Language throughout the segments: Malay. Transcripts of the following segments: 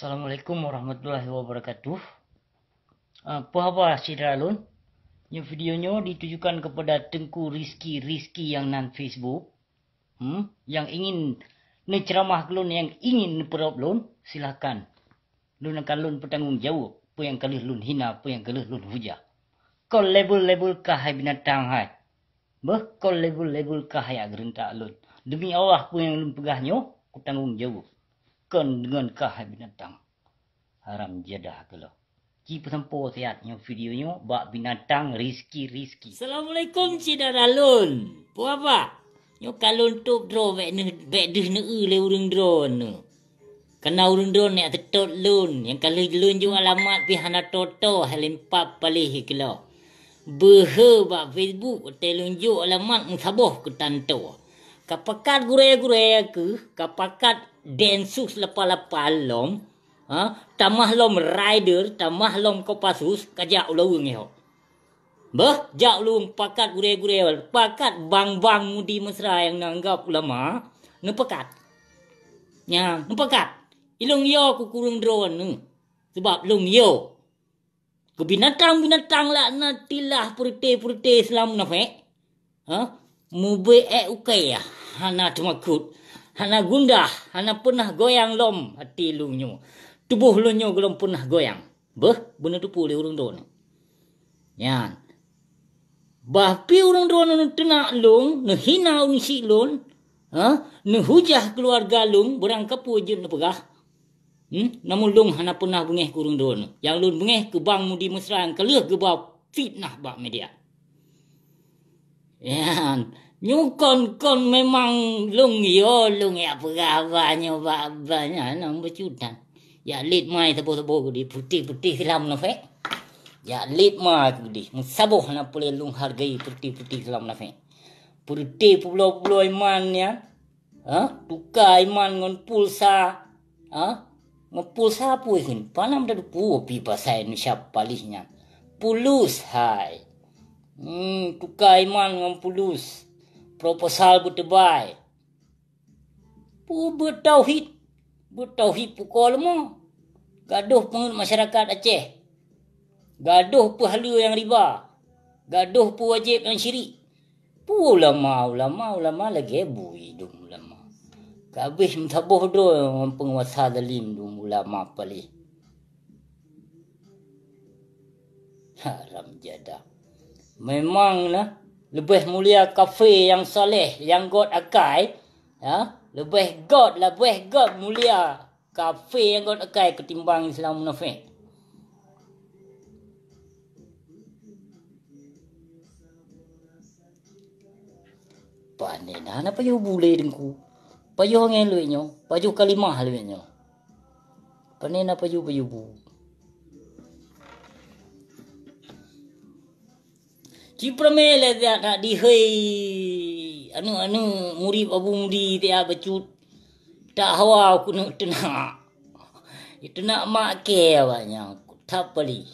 Assalamualaikum warahmatullahi wabarakatuh. Apa saudara Alun? Yang videonya ditujukan kepada Tengku Rizki yang nan Facebook. Yang ingin ceramah Lun, yang ingin perop Lun, silakan. Lun akan Lun bertanggungjawab. Apa yang kalih Lun hina, apa yang kalih Lun hujah. Kau label kah hai binatang hai? Kau label kah hai agerinta Lun? Demi Allah apa yang Lun pegahnya, aku tanggungjawab. Kan dengan kah hai binatang. Haram jadah kalau. Ji pesampo siatnya videonya bak binatang Rizki. Assalamualaikum saudara Lun. Apa? Nyo kalun tuk dro bek deh ne le urang drone ne. Kena urang drone ne tetot Lun. Yang kali Lun ju alamat pi hana toto halimpa palih kilo. Behe bak Facebook telun ju alamat msaboh ke tanto. Kapakat gure ke, kapakat densus lepa lom. Tamah lom rider, tamah lom kopasus kajak ulaweng yo. Jak ulung pakat gure pakat bang mudi mesra yang nanggap ulama, ne pakat. Nya, ne pakat. Ilung yo ku kurung drone ne. Sebab lung yo. Ke binatang lah na tilah purite selam na fe. Mube ukaya. Hana tumakut. Hana gundah, hana pernah goyang lom hati lunyo. Tubuh lunyo belum pernah goyang. Bener tu pulih urang drone. Yan. Bahpi urang drone nu tenak lung, nu hina si lun, nu hujah keluarga lung, berang kepu je nu pegah. Namun lung hana pernah bengeh kurang drone. Yang lun bengeh ke bang mudi mesra yang kelih ke bawah fitnah bak media. Yan. Nyukon memang lung ya pegah banyak banyak nang bercudan. Ya lit mai tebo di putih silam na fe. Ya lit mai di saboh na pule lung hargai putih silam na fe. Putih pulau iman ya. Tukar iman ngon pulsa. Ngepulsa puin panam da pu pi pasai ni siap palihnya. Pulus hai. Tukar iman ngon pulus. Proposal bertebai. Bertauhid pukul mo. Gaduh pengut masyarakat Aceh. Gaduh pahala yang riba. Gaduh wajib yang syirik. Ulama lagi bui dum ulama. Kabih mtaboh do penguasa zalim dum ulama palih. Haram jadah. Memang lah lebih mulia kafe yang soleh, yang God akai, lebih God mulia kafe yang God akai ketimbang Islam munafik. Panen ana payo bule dengku. Payo ngeluinyo, payo kalimah luinyo. Panen apa payo bu. Cipramele dia nak dihei anu murib abu mudi dia becut tak hawa aku nak tenak itu nak mak ke banyak tak beli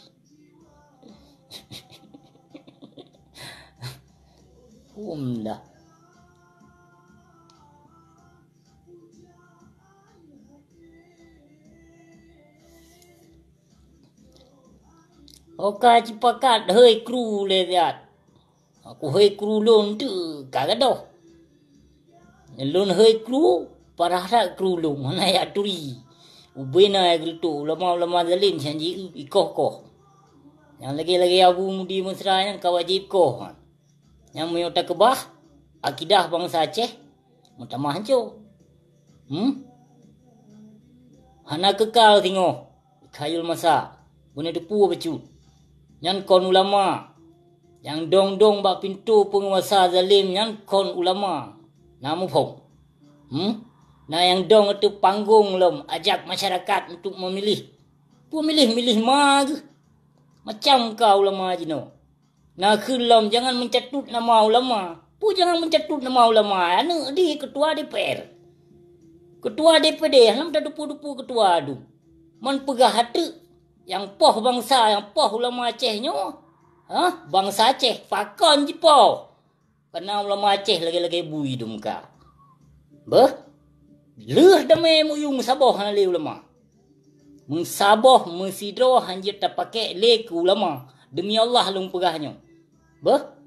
dah oka cipakat hei kru le dia. Aku hei kru lun tu kagak doh. Lun hei kru parah tak kru lun mana ya turi. Ubena ya gitu lama zalim janji ikoh. Yang lagi abu mudi mesra yang kawajib koh. Yang menyota kebah akidah bangsa Aceh mutamah hancu. Hana kekal tengok khayul masa guna depu becut. Yang kon ulama yang dong bak pintu penguasa zalim yang kon ulama namu pong. Nah yang dong itu panggung lom ajak masyarakat untuk memilih. Milih mag. Macam kau ulama jino. Nah kelom jangan mencatut nama ulama. Jangan mencatut nama ulama. Anu di ketua DPR. Ketua DPD halam dah dupu ketua adu. Man pegah hati yang poh bangsa, yang poh ulama Acehnya. Bangsa Aceh fakon je po. Kena ulama Aceh lagi bui dum ka. Leh damai muyung saboh hali ulama. Mensabah, mensidro hanjit tak pakai le ke ulama. Demi Allah lung pegahnya.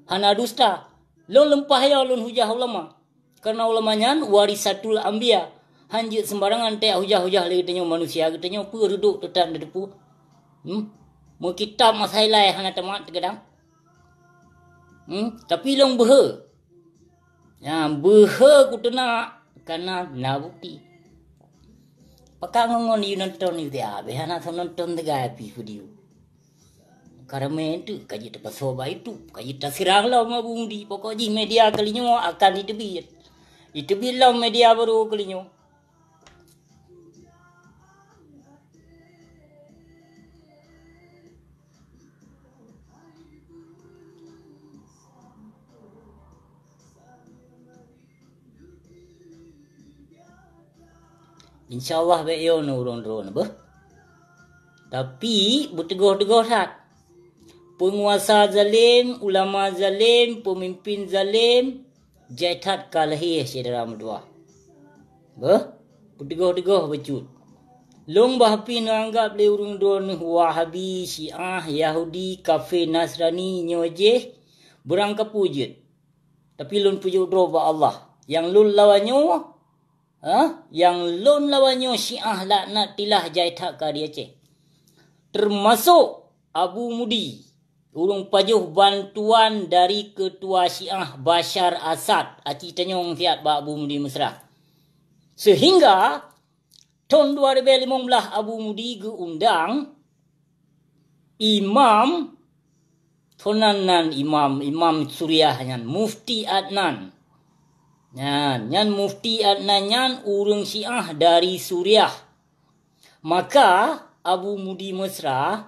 Hana dusta. Lung lempah ya lung hujah ulama. Karena ulamanya warisatul anbiya. Hanjit sembarangan tak hujah-hujah le katanya manusia. Katanya apa duduk tetan depu. Mau kitab masailai hana tamat terkadang. Tapi long behe. Ya, behe ku tenak. Karena na bukti. Pakai ngongon you nonton you dia, behana nonton tega api video. Karena itu kaji tempat soba itu, kaji tasirang lah mabung di pokoknya media kalinya akan ditebit. Ditebit lah media baru kalinya. InsyaAllah beyo nurun-nurun. Tapi berteguh-teguh tak. Penguasa zalim, ulama zalim, pemimpin zalim, jaitat kalahi saudara merdua. Berteguh-teguh becut. Long bahapi nanggap le urung don Wahabi, Syiah, Yahudi, kafir, Nasrani, nyojeh, berang kepujut. Tapi lun pujuk droba Allah. Yang lun lawannya, yang lun lawannya Syiah laknat tilah jaitat ka dia ceh. Termasuk Abu Mudi. Urung pajuh bantuan dari ketua Syiah Bashar Assad. Aci tanyong fiat ba Abu Mudi mesra. Sehingga tahun 2015 Abu Mudi geundang Imam Thonanan Imam Suriah nyan Mufti Adnan. Nyan Mufti Adnan nyan urung Syiah dari Suriah. Maka Abu Mudi mesra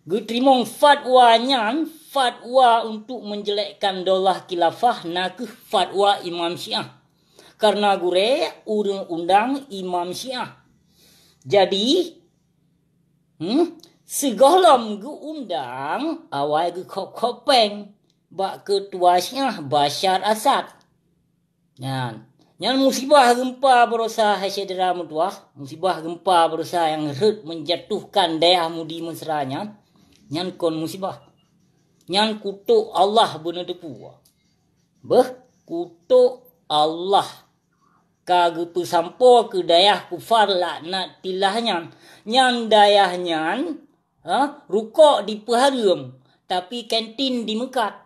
geterimong fatwa nyan, fatwa untuk menjelekkan daulah khilafah nak fatwa Imam Syiah. Karena gure urung undang Imam Syiah. Jadi segolam geundang awal ge kopeng bak ketua Syiah Bashar Assad. Yang musibah gempa berusaha saudara mutuah, musibah gempa berusaha yang menjatuhkan daya Mudi mesranya. Nyan kon musibah. Nyan kutuk Allah benar depu. Kutuk Allah. Kage pesampo ke dayah kufar laknat tilahnya. Nyan dayah nyan rukuk di peharum. Tapi kantin di Mekat.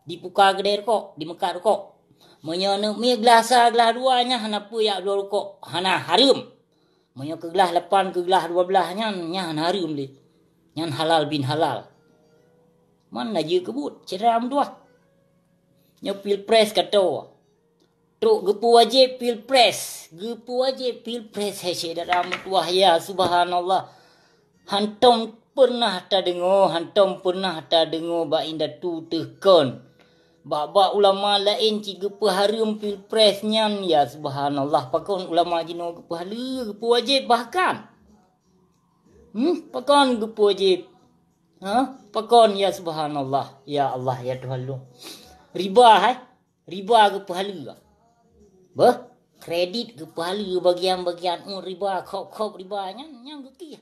Di puka kedai rukuk. Di Mekat rukuk. Menyana mi gelas duanya hanapa ya dua rukuk. Hana harum. Menyana ke gelas 8 ke gelas 12 nyan harum dia. Yang halal bin halal. Mana je kebut? Ceram dua. Yang pilpres kata. Truk gepu wajib pilpres. Gepu wajib pilpres. Hai saudara mutuah ya subhanallah. Hantom pernah tak dengar. Hantom pernah tak dengar. Bak indah tu tekan. Bak ulama lain ci gepu harum pilpres nyan. Ya subhanallah. Pakon ulama jino gepu harum. Gepu wajib bahkan. Pakon gepu wajib. Pakon ya subhanallah. Ya Allah ya Tuhan lu. Riba riba gepu halu. Kredit gepu halu bagian-bagian riba kop riba nyang geki.